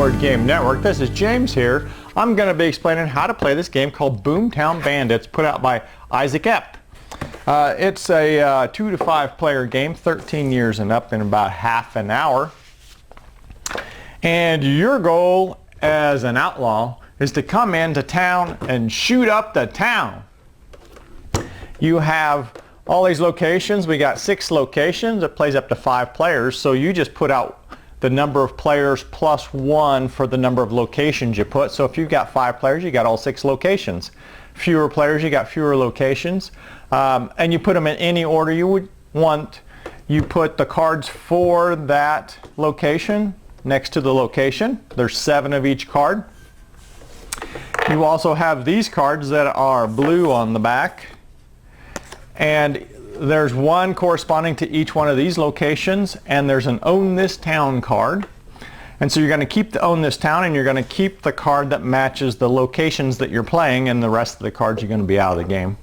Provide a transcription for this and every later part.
Board Game Network. This is James here. I'm going to be explaining how to play this game called Boomtown Bandits, put out by Isaac Epp. It's a 2 to 5 player game, 13 years and up, in about half an hour. And your goal as an outlaw is to come into town and shoot up the town. You have all these locations. We got 6 locations. It plays up to 5 players, so you just put out the number of players plus 1 for the number of locations you put. So if you've got 5 players, you got all 6 locations. Fewer players, you got fewer locations. And you put them in any order you would want. You put the cards for that location next to the location. There's 7 of each card. You also have these cards that are blue on the back. And there's 1 corresponding to each one of these locations, and there's an Own This Town card. And so you're going to keep the Own This Town, and you're going to keep the card that matches the locations that you're playing, and the rest of the cards are going to be out of the game.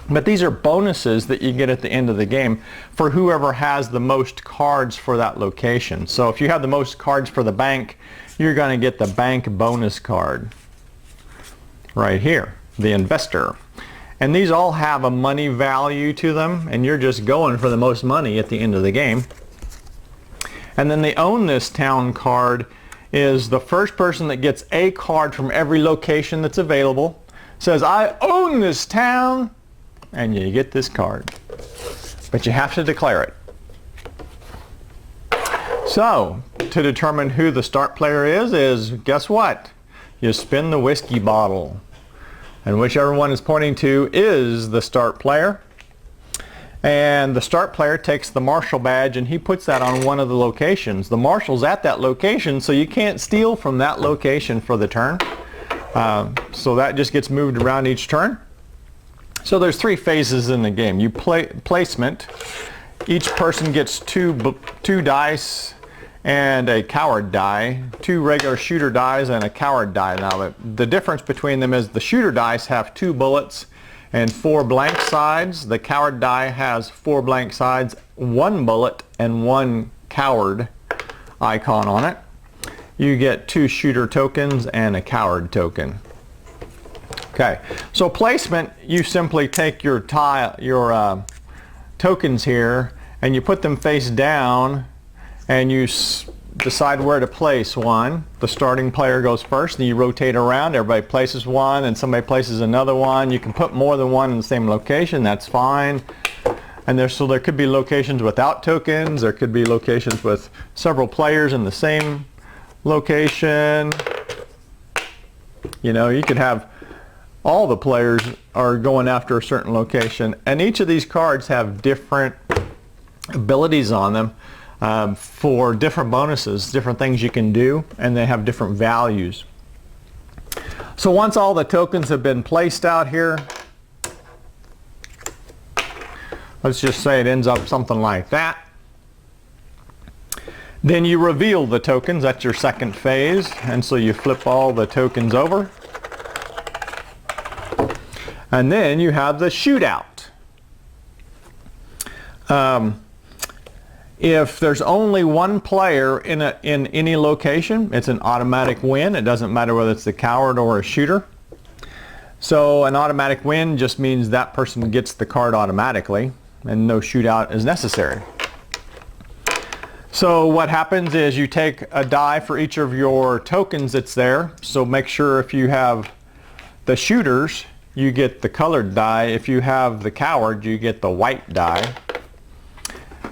But these are bonuses that you get at the end of the game for whoever has the most cards for that location. So if you have the most cards for the bank, you're going to get the bank bonus card right here, the investor. And these all have a money value to them, and you're just going for the most money at the end of the game. And then the Own This Town card is the first person that gets a card from every location that's available, says, "I own this town," and you get this card. But you have to declare it. So, to determine who the start player is guess what? You spin the whiskey bottle. And whichever one is pointing to is the start player. And the start player takes the marshal badge and he puts that on one of the locations. The marshal's at that location, so you can't steal from that location for the turn. So that just gets moved around each turn. So there's 3 phases in the game. You play placement. Each person gets 2 dice and a coward die, 2 regular shooter dice and a coward die. Now the difference between them is the shooter dice have 2 bullets and 4 blank sides. The coward die has 4 blank sides, 1 bullet and 1 coward icon on it. You get 2 shooter tokens and a coward token. Okay, so placement, you simply take your tokens here and you put them face down, and you decide where to place one. The starting player goes first, and you rotate around. Everybody places one, and somebody places another one. You can put more than one in the same location. That's fine. And there could be locations without tokens. There could be locations with several players in the same location. You know, you could have all the players are going after a certain location, and each of these cards have different abilities on them. For different bonuses, different things you can do, and they have different values. So once all the tokens have been placed out here, let's just say it ends up something like that. Then you reveal the tokens. That's your second phase, and so you flip all the tokens over. And then you have the shootout. If there's only 1 player in any location, it's an automatic win. It doesn't matter whether it's the coward or a shooter. So an automatic win just means that person gets the card automatically and no shootout is necessary. So what happens is you take a die for each of your tokens that's there. So make sure if you have the shooters, you get the colored die. If you have the coward, you get the white die.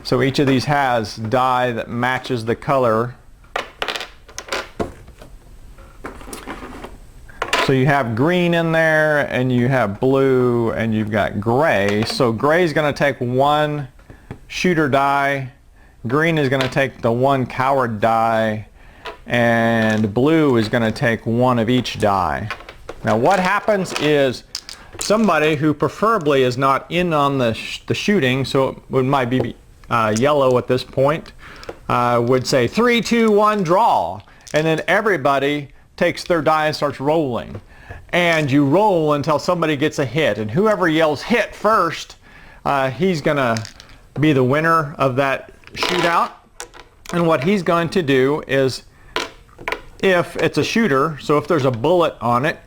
So each of these has die that matches the color. So you have green in there, and you have blue, and you've got gray. So gray is going to take 1 shooter die. Green is going to take the 1 coward die. And blue is going to take 1 of each die. Now what happens is somebody who preferably is not in on the shooting, so it might be yellow at this point, would say 3, 2, 1, draw, and then everybody takes their die and starts rolling, and you roll until somebody gets a hit, and whoever yells hit first, he's gonna be the winner of that shootout. And what he's going to do is if it's a shooter, so if there's a bullet on it,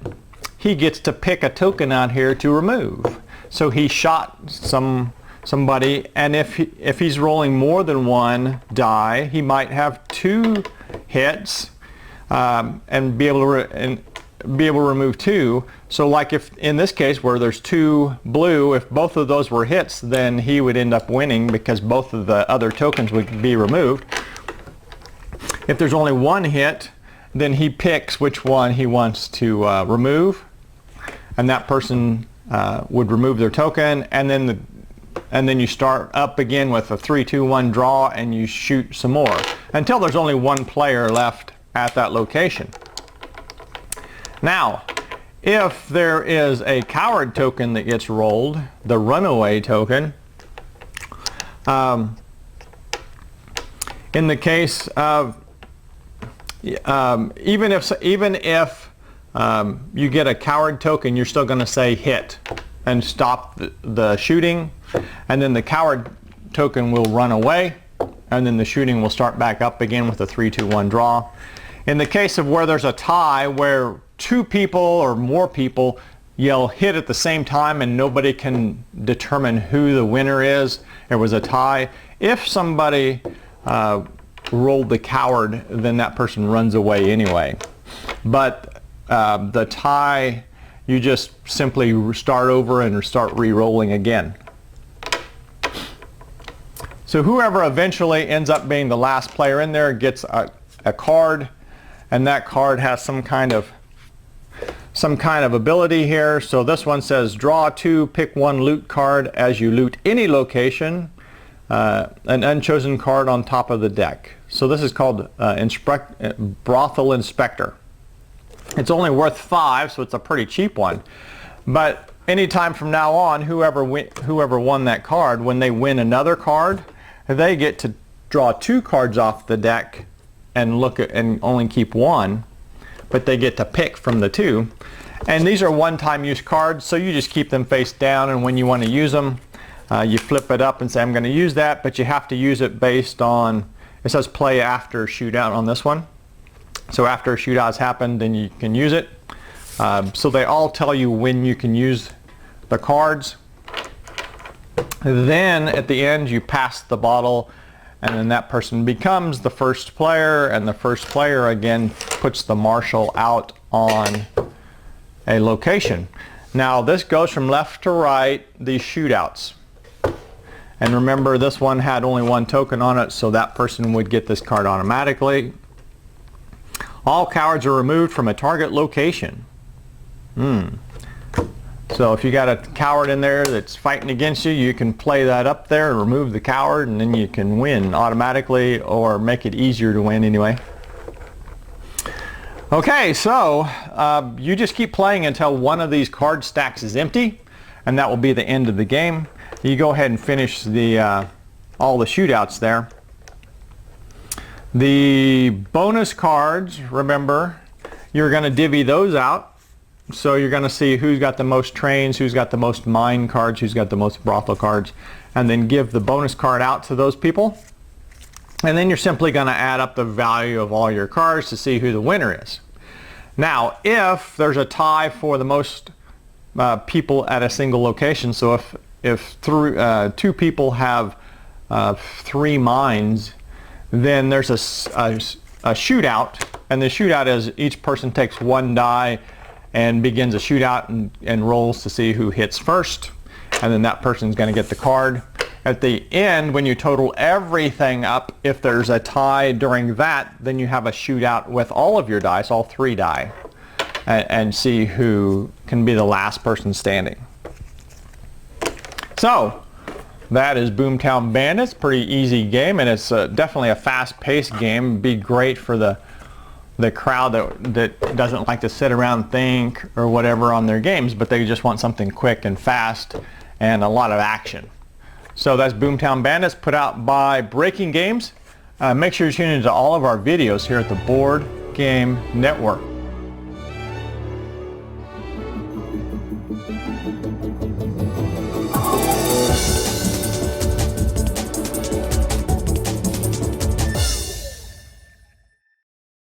he gets to pick a token out here to remove. So he shot somebody, and if he's rolling more than one die, he might have 2 hits and be able to remove 2. So like if in this case where there's 2 blue, if both of those were hits, then he would end up winning because both of the other tokens would be removed. If there's only 1 hit, then he picks which one he wants to remove, and that person would remove their token, and then you start up again with a 3, 2, 1 draw, and you shoot some more until there's only 1 player left at that location. Now, if there is a coward token that gets rolled, the runaway token, in the case of even if you get a coward token, you're still going to say hit and stop the shooting, and then the coward token will run away, and then the shooting will start back up again with a 3, 2, 1 draw. In the case of where there's a tie, where 2 people or more people yell hit at the same time and nobody can determine who the winner is, it was a tie. If somebody rolled the coward, then that person runs away anyway. But the tie, you just simply start over and start re-rolling again. So whoever eventually ends up being the last player in there gets a card, and that card has some kind of ability here. So this one says draw 2, pick 1 loot card as you loot any location, an unchosen card on top of the deck. So this is called brothel inspector. It's only worth 5, so it's a pretty cheap one. But anytime from now on, whoever won that card, when they win another card, they get to draw 2 cards off the deck and look at and only keep 1, but they get to pick from the 2. And these are one-time use cards, so you just keep them face down, and when you want to use them, you flip it up and say I'm going to use that, but you have to use it based on, it says play after shootout on this one. So after a shootout has happened, then you can use it. So they all tell you when you can use the cards. Then at the end you pass the bottle, and then that person becomes the first player, and the first player again puts the marshal out on a location. Now this goes from left to right, these shootouts. And remember, this one had only 1 token on it, so that person would get this card automatically. All cowards are removed from a target location. So if you got a coward in there that's fighting against you, you can play that up there and remove the coward, and then you can win automatically, or make it easier to win anyway. Okay, so you just keep playing until one of these card stacks is empty, and that will be the end of the game. You go ahead and finish all the shootouts there. The bonus cards, remember, you're going to divvy those out. So you're going to see who's got the most trains, who's got the most mine cards, who's got the most brothel cards, and then give the bonus card out to those people. And then you're simply going to add up the value of all your cards to see who the winner is. Now, if there's a tie for the most people at a single location, so if 2 people have 3 mines, then there's a shootout, and the shootout is each person takes 1 die and begins a shootout and rolls to see who hits first, and then that person's going to get the card. At the end, when you total everything up, if there's a tie during that, then you have a shootout with all of your dice, all 3 die, and see who can be the last person standing. So that is Boomtown Bandits. Pretty easy game, and it's definitely a fast-paced game. It'd be great for the crowd that doesn't like to sit around and think or whatever on their games, but they just want something quick and fast and a lot of action. So that's Boomtown Bandits, put out by Breaking Games. Make sure you tune into all of our videos here at the Board Game Network.